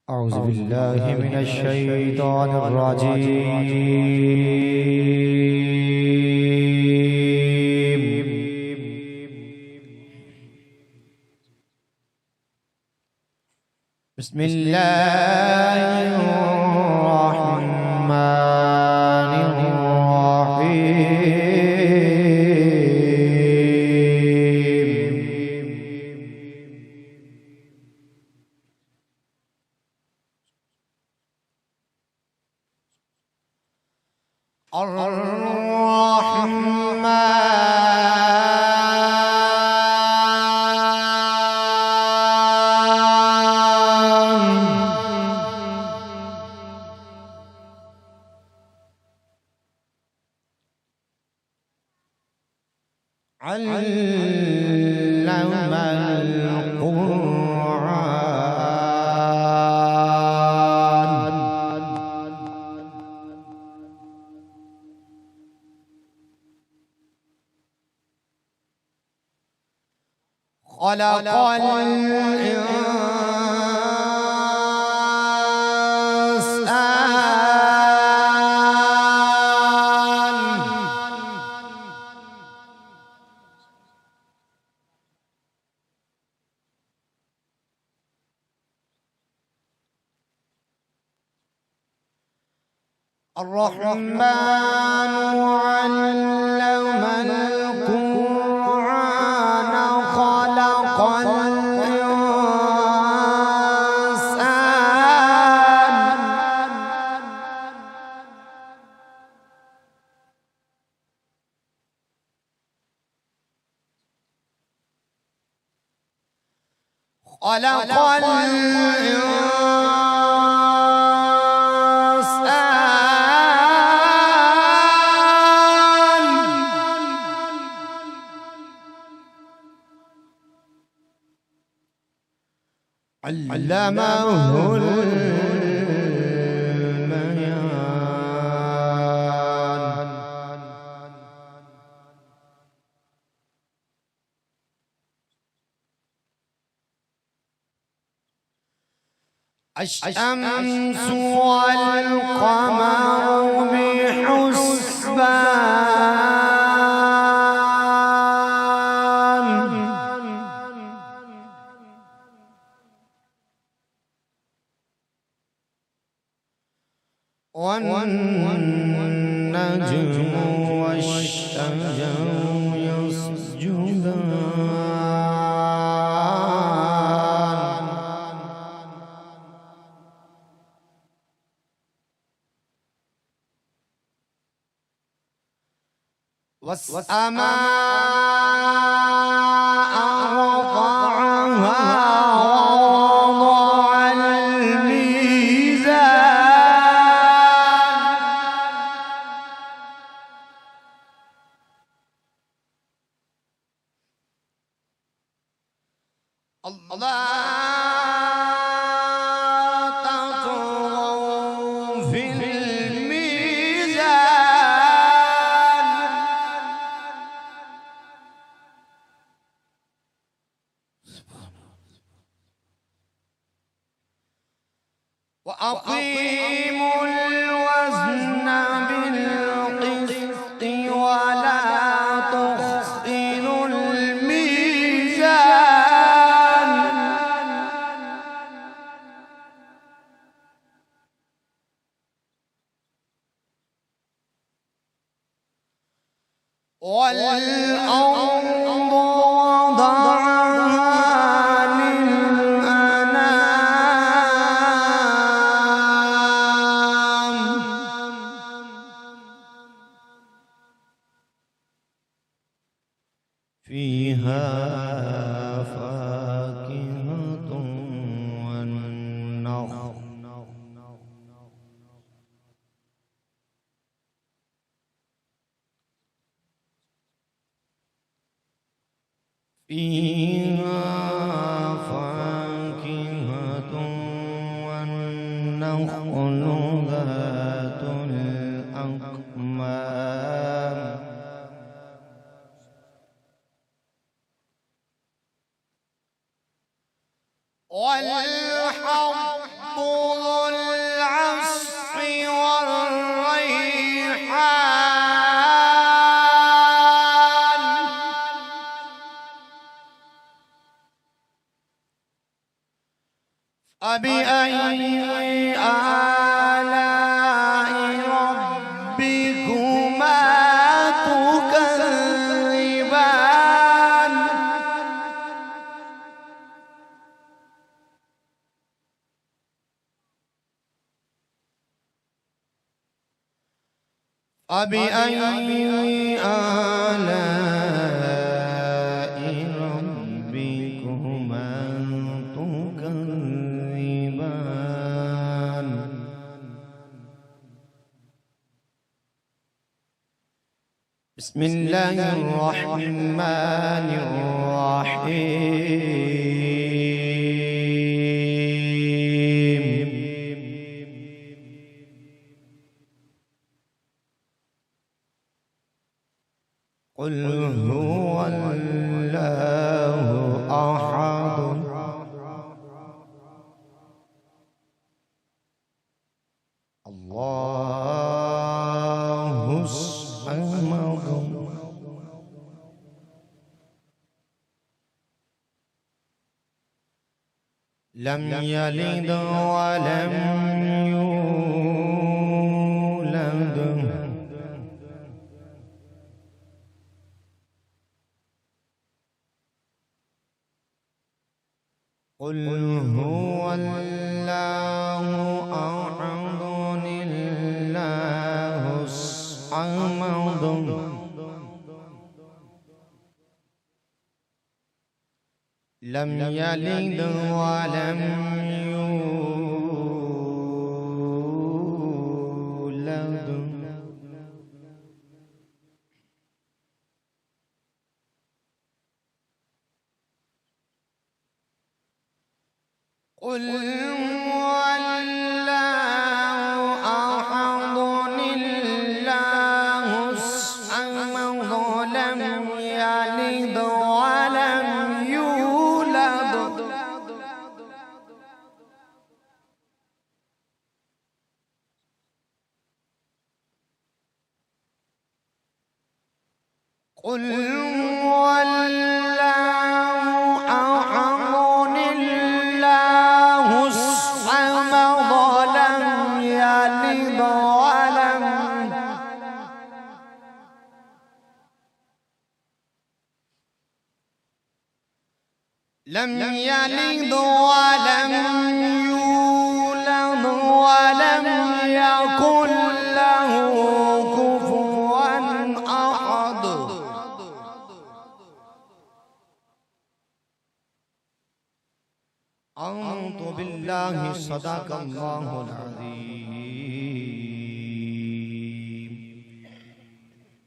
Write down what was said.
أعوذ بالله من الشيطان الرجيم. بسم الله الرحمن الرحيم. علم القرآن خلق الرحمن علم القرآن خلق الإنسان خلق علمه البيان الشمس والقمر بحسبان والنجم والشجر يسجدان والسماء رفعها ووضع الميزان الله تطغوا في الميزان وأقيموا الوزن بالقسط ولا تخسروا الميزان والأرض وضعها فيها فاكهة والنخل فيها فاكهة والنخل ذات الأكمام والحب فبأي آلاء ربكما تكذبان فبأي آلاء ربكما تكذبان بسم الله الرحمن الرحيم قل هو الله أحد الله الصمد لم يلد ولم يولد قل هو الله أحد الله الصمد لم يلد ولم يولد قل هو الله أحد الله الصمد لم يلد ولم يولد قل هو الله أحد الله الصمد لم يلد ولم يولد ولم يكن له كفوا أحد أعوذ بالله صدق الله العظيم